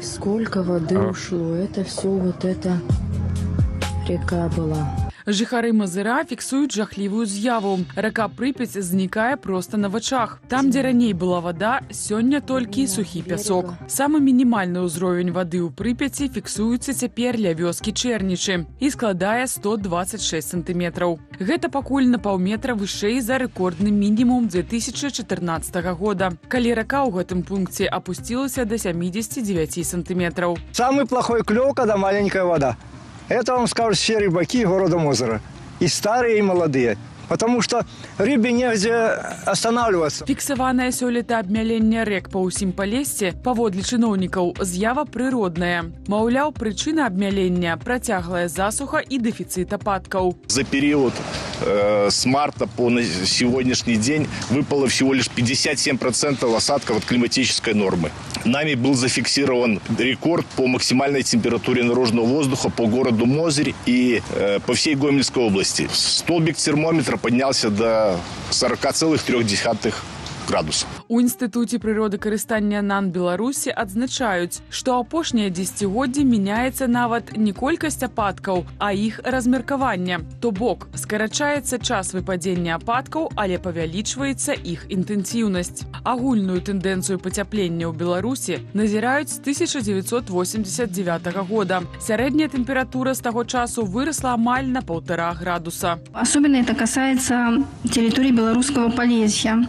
Сколько воды ушло. Это все вот эта река была. Жыхары Мазыра фіксуюць жахлівую з'яву. Рака Прыпяць знікае проста на вачах. Там, дзе раней была вада, сёння толькі сухі пясок. Самы мінімальны ўзровень вады ў Прыпяці фіксуецца цяпер ля вёскі Чэрнічы і складае 126 сантыметраў. Гэта пакуль на паўметра вышэй за рэкордны мінімум 2014 года, калі рака ў гэтым пункце апусцілася до 79 сантыметраў. Самый плохой клёв, когда маленькая вода. Это вам скажут все рыбаки города Мозыра. И старые, и молодые. Потому что рыбе негде останавливаться. Фіксаванае сёлета абмяленне рэк па ўсім Палессе, паводле чыноўнікаў, з'ява прыродная. Маўляў, прычына абмялення – працяглая засуха і дэфіцыт ападкаў. За период с марта по сегодняшний день выпало всего лишь 57% осадков от климатической нормы. Нами был зафиксирован рекорд по максимальной температуре наружного воздуха по городу Мозырь и по всей Гомельской области. Столбик термометра поднялся до 40,3 градусов. У Інстытуце прыродакарыстання НАН Беларусі адзначаюць, што апошняе дзесяцігоддзе мяняецца нават не колькасць ападкаў, а іх размеркаванне. То бок, скарачаецца час выпадзення ападкаў, але павялічваецца іх інтэнсіўнасць. Агульную тэндэнцыю пацяплення ў Беларусі назіраюць з 1989 года. Сярэдняя тэмпература з таго часу вырасла амаль на 1,5 градуса. Особенно это касается территории Белорусского Полесья,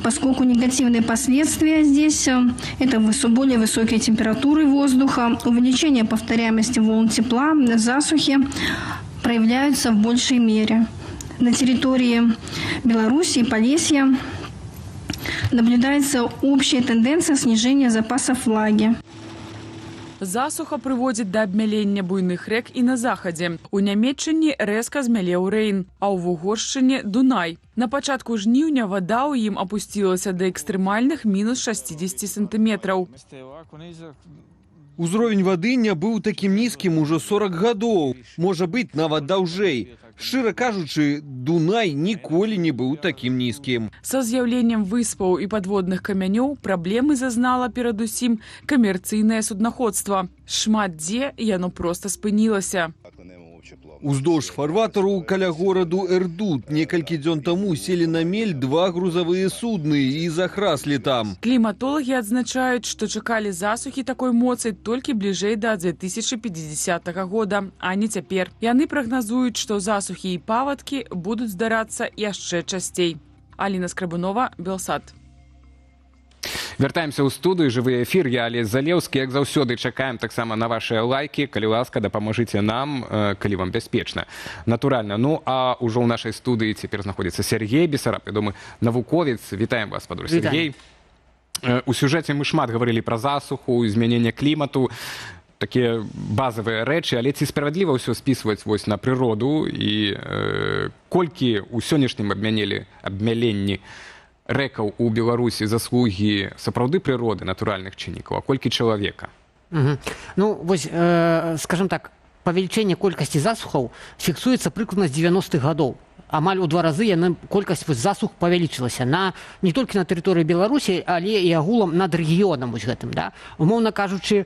поскольку негативные последствия здесь – это более высокие температуры воздуха, увеличение повторяемости волн тепла, засухи проявляются в большей мере. На территории Беларуси и Полесья наблюдается общая тенденция снижения запасов влаги. Засуха прыводзіць да абмялення буйных рэк і на захадзе. У Нямецчыне рэзка змялеў Рэйн, а ў Вугоршчыне – Дунай. На пачатку жніўня вада ў ім апусцілася да экстрэмальных мінус 60 сантыметраў. Узровень вады не быў такім нізкім ужо 40 гадоў. Можа быць, нават даўжэй. Шчыра кажучы, Дунай ніколі не быў такім нізкім. Са з'яўленнем выспаў і падводных камянёў праблемы зазнала перадусім камерцыйнае суднаходства. Шмат дзе яно проста спынілася. Уздоўж фарватару каля гораду Эрдут некалькі дзён таму селі на мель 2 грузавыя судны і захраслі там. Кліматолагі адзначаюць, што чакалі засухі такой моцы толькі бліжэй да 2050 года, а не цяпер. Яны прагназуюць, што засухі і паводкі будуць здарацца яшчэ часцей. Аліна Скрабунова, Белсат. Вяртаемся ў студыю, жывы эфір, я Алесь Залеўскі. Як заўсёды чакаем таксама на вашыя лайкі, калі ласка, дапамажыце нам, калі вам бяспечна. Натуральна. Ну, а ўжо ў нашай студыі цяпер знаходзіцца Сергей Бесараб, вядомы навуковец. Вітаем вас, падруг Сергей. У сюжэце мы шмат гаварылі пра засуху, змяненне клімату, такія базавыя рэчы, але ці справядліва ўсё спісваць вось на прыроду і колькі ў сённяшнім абмяленні рэкаў у Беларусі заслугі сапраўды прыроды, натуральных чыннікаў, а колькі чалавека? Ну, вось, скажем так, павелічэнне колькасці засухаў фіксуецца прыкладна з 90-х гадоў. Амаль у 2 разы колькасць засух павялічылася не толькі на тэрыторыі Беларусі, але і агулам над рэгіёнам вось гэтым. Умоўна кажучы,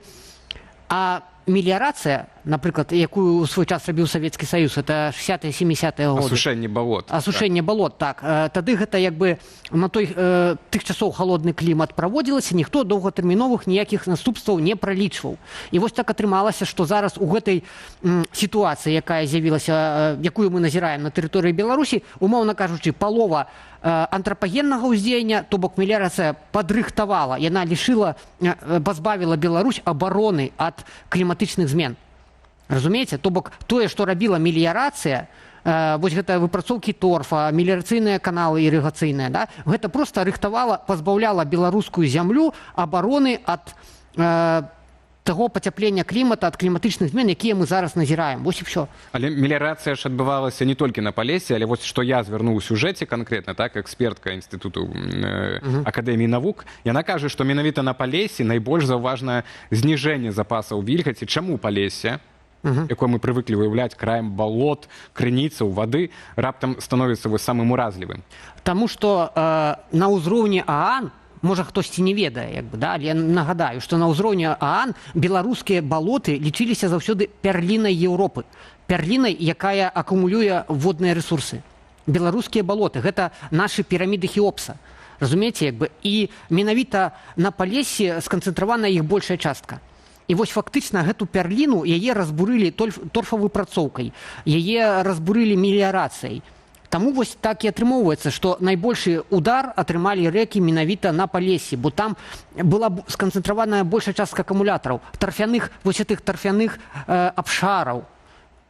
а меліярацыя, напрыклад, якую ў свой час рабіў Савецкі Саюз, это 60-70-е годы. Асушэнне балот. Асушэнне балот, так. Тады гэта як бы на тых часоў халодны клімат праводзілася, ніхто доўгатэрміновых ніякіх наступстваў не пралічваў. І вось так атрымалася, што зараз у гэтай сітуацыі, якая з'явілася, якую мы назіраем на тэрыторыі Беларусі, умоўна кажучы, палова антрапагеннага ўздзеяння, то бок меліярацыя падрыхтавала, яна пазбавіла Беларусь абароны ад кліматычных змен. Разумееце? То бок тое, што рабіла меліярацыя, вось гэта выпрацоўкі торфа, меліярацыйныя каналы ірыгацыйныя, гэта проста рыхтавала, пазбаўляла беларускую зямлю абароны ад таго пацяплення клімата, ад кліматычных змен, якія мы зараз назіраем. Вось і ўсё. Але меліярацыя ж адбывалася не толькі на Палесе, але вось што я звярнуў у сюжэце канкрэтна, так, экспертка Інстытуту Акадэміі навук, яна кажа, што менавіта на Палесе найбольш заўважнае зніжэнне запасаў вільгаці. Чаму Палесе, якое мы прывыклі выяўляць краем балот, крыніцаў, вады, раптам становіцца самым уразлівым? Таму што на ўзроўні ААН можа хтосьці не ведае, як бы, да? Але я нагадаю, што на ўзроўні ААН беларускія балоты лічыліся заўсёды пярлінай Еўропы, пярлінай, якая акумулюе водныя рэсурсы. Беларускія балоты гэта нашы піраміды Хеопса, разумееце, як бы, і менавіта на Палесе сканцэнтравана іх большая частка. І вось фактычна гэту пярліну яе разбурылі торфавыпрацоўкай, яе разбурылі меліярацыяй. Таму вось так і атрымоўваецца, што найбольшы удар атрымалі рэкі менавіта на Палесе, бо там была сканцэнтраваная большая частка акумулятараў, тарфяных, вось гэтых тарфяных абшараў,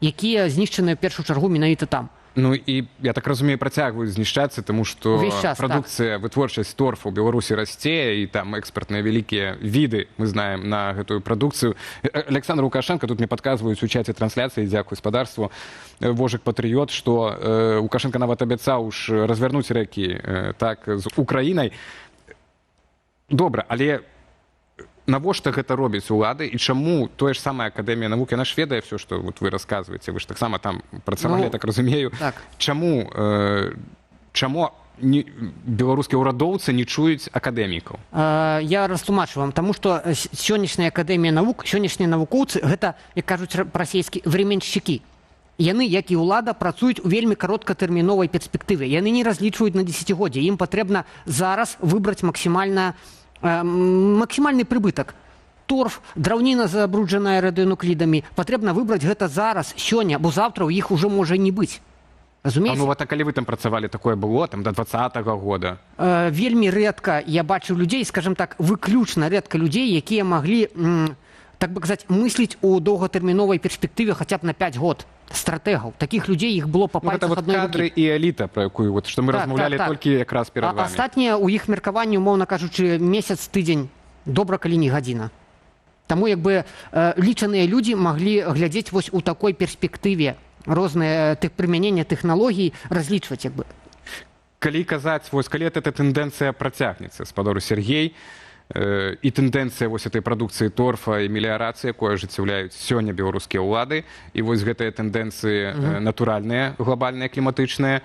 якія знішчаныя ў першую чаргу менавіта там. Ну і, я так разумею, працягваюць знішчацца, таму што прадукцыя, вытворчасць торфу ў Беларусі расце, і там экспартныя вялікія віды, мы знаем, на гэтую прадукцыю. Александр Лукашенко, тут мне падказваюць у чаце трансляцыі, дзякуй спадарству, Вожык Патрыёт, што Лукашенко нават абяцаў ж развярнуць рэкі так з Украінай. Добра, але навошта гэта робіць улады і чаму тое ж самая акадэмія навук, яна ж ведае все, што вот вы расказваеце, вы ж таксама там працавалі, так разумею. Так. Чаму беларускія ўрадоўцы не чуюць акадэмікаў? Я растлумачу вам, таму што сённяшняя акадэмія навук, сённяшнія навукоўцы гэта, як кажуць па-расейскі, временшчыкі. Яны, як і ўлада, працуюць у вельмі кароткатэрміновай перспектыве. Яны не разлічваюць на дзесяцігоддзе. Ім патрэбна зараз выбраць максімальны прыбытак. Торф, драўніна забруджаная радыенуклідамі. Патрэбна выбраць гэта зараз, сёння, бо заўтра ў іх ужо можа не быць. Разумееце? Ну вот, а калі вы там працавалі, такое было, там, до 20-го года? Вельмі рэдка я бачыў людзей, скажем так, выключна рэдка людзей, якія маглі, так бы казаць, мысліць у доўгатэрміновай перспектыве хаця б на 5 год. Стратэгаў. Такіх людзей іх было па пальцах адной рукі. Гэта кадры і эліта, про якую вот, што мы размаўлялі толькі якраз перад вами. Астатнія ў іх меркаванні, умоўна кажучы, месяц, тыдзень, добра, калі не гадзіна. Таму як бы лічаныя людзі маглі глядзець вось у такой перспектыве розныя прымянення тэхналогій, разлічваць як бы. Калі казаць, вось калі эта тэндэнцыя працягнецца, спадару Сергей, і тэндэнцыя вось этой прадукцыі торфа і меліярацыі, якую ажыццяўляюць сёння беларускія ўлады, і вось гэтыя тэндэнцыі натуральныя, глобальныя, кліматычныя,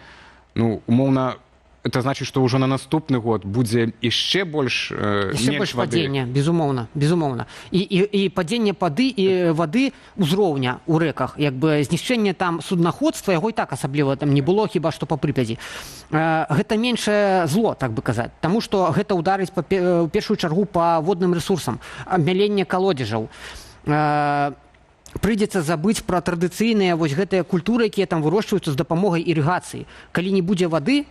ну, умоўна, это значыць, што ўжо на наступны год будзе яшчэ больш менш вады. Падзення, безумоўна. І падзенне вады ўзроўня ў рэках, як бы знішчэнне там суднаходства, яго і так асабліва там не было, хіба што па Прыпяці. Гэта меншае зло, так бы казаць, таму што гэта ўдарыць у першую чаргу па водным рэсурсам, абмяленне калодзежаў. Прыйдзецца забыць пра традыцыйныя вось гэтыя культуры, якія там вырошчваюцца з дапамогай ірыгацыі. Калі не будзе вады,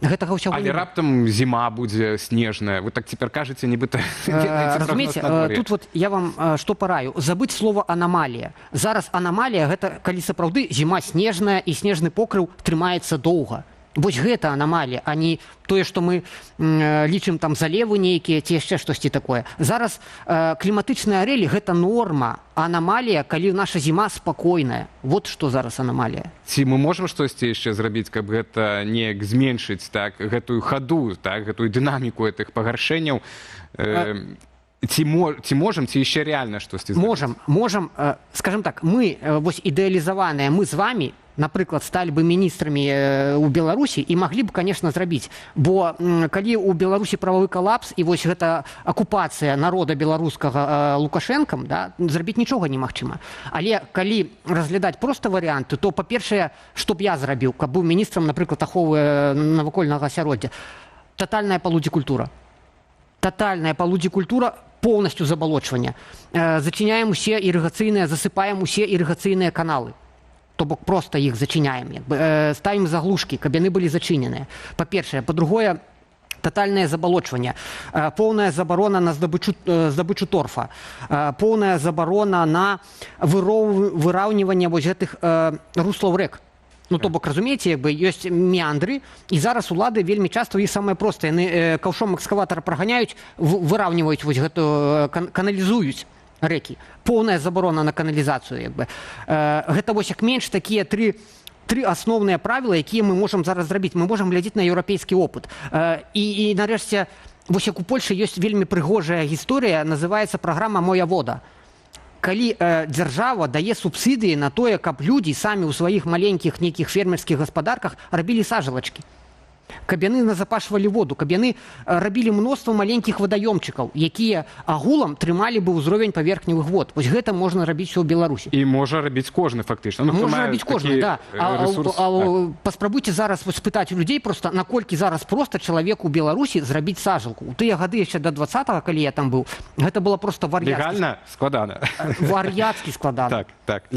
гэтага ўсяго не будзе. Але раптам зіма будзе снежная. Вы так цяпер кажаце, нібыта... Разумееце, тут вот я вам што параю. Забыць слова анамалія. Зараз анамалія гэта калі сапраўды зіма снежная і снежны покрыў трымаецца доўга. Вось гэта анамалія, а не тое, што мы лічым там залевы нейкія ці яшчэ штосьці такое. Зараз кліматычныя арэлі гэта норма, анамалія, калі наша зіма спакойная. Вот што зараз анамалія. Ці мы можам штосьці яшчэ зрабіць, каб гэта неяк зменшыць так, гэтую хаду, так, гэтую дынаміку гэтых пагаршэнняў? Ці можам, ці яшчэ рэальна штосьці зрабіць? Можам, скажем так, мы вось ідэалізаваныя, мы з вамі, напрыклад, сталі бы міністрамі ў Беларусі і маглі б, конечно, зрабіць. Бо калі ў Беларусі прававы калапс і вось гэта акупацыя народа беларускага Лукашэнкам, да, зрабіць нічога немагчыма. Але калі разглядаць проста варыянты, то, па-першае, што б я зрабіў, каб быў міністрам, напрыклад, аховы навакольнага асяроддзя? Татальная палудзікультура. Татальная палудзікультура, поўнасцю забалочвання. Зачыняем усе ірыгацыйныя, засыпаем усе ірыгацыйныя каналы. То бок проста іх зачыняем, ставім заглушкі, каб яны былі зачыненыя. Па-першае. Па-другое, татальнае забалочванне, поўная забарона на здабычу торфа, поўная забарона на выраўніванне вось гэтых руслаў рэк. Ну, то бок, разумееце, ёсць меандры, і зараз улады вельмі часта іх самае простае. Яны каўшом экскаватара праганяюць, выраўніваюць вось гэту, каналізуюць рэкі. Поўная забарона на каналізацыю. Гэта вось як менш такія тры асноўныя правілы, якія мы можам зараз зрабіць. Мы можам глядзець на еўрапейскі опыт. І нарэшце, вось як у Польшы ёсць вельмі прыгожая гісторыя, называецца праграма «Моя вода». Калі дзяржава дае субсідыі на тое, каб людзі самі ў сваіх маленькіх нейкіх фермерскіх гаспадарках рабілі сажалачкі. каб яны назапашвалі воду, каб яны рабілі мноства маленькіх вадаёмчыкаў, якія агулам трымалі бы ўзровень паверхневых вод. Вось гэта можна рабіць усё ў Беларусі. І можа рабіць кожны фактычна. Ну, можна рабіць кожны, да. Паспрабуйце зараз спытаць у людзей просто, наколькі зараз проста чалавеку ў Беларусі зрабіць сажалку. У тыя гады яшчэ до 20-го, калі я там быў, гэта было просто вар'яцкі. Легальна складана. Вар'яцкі складана. Так.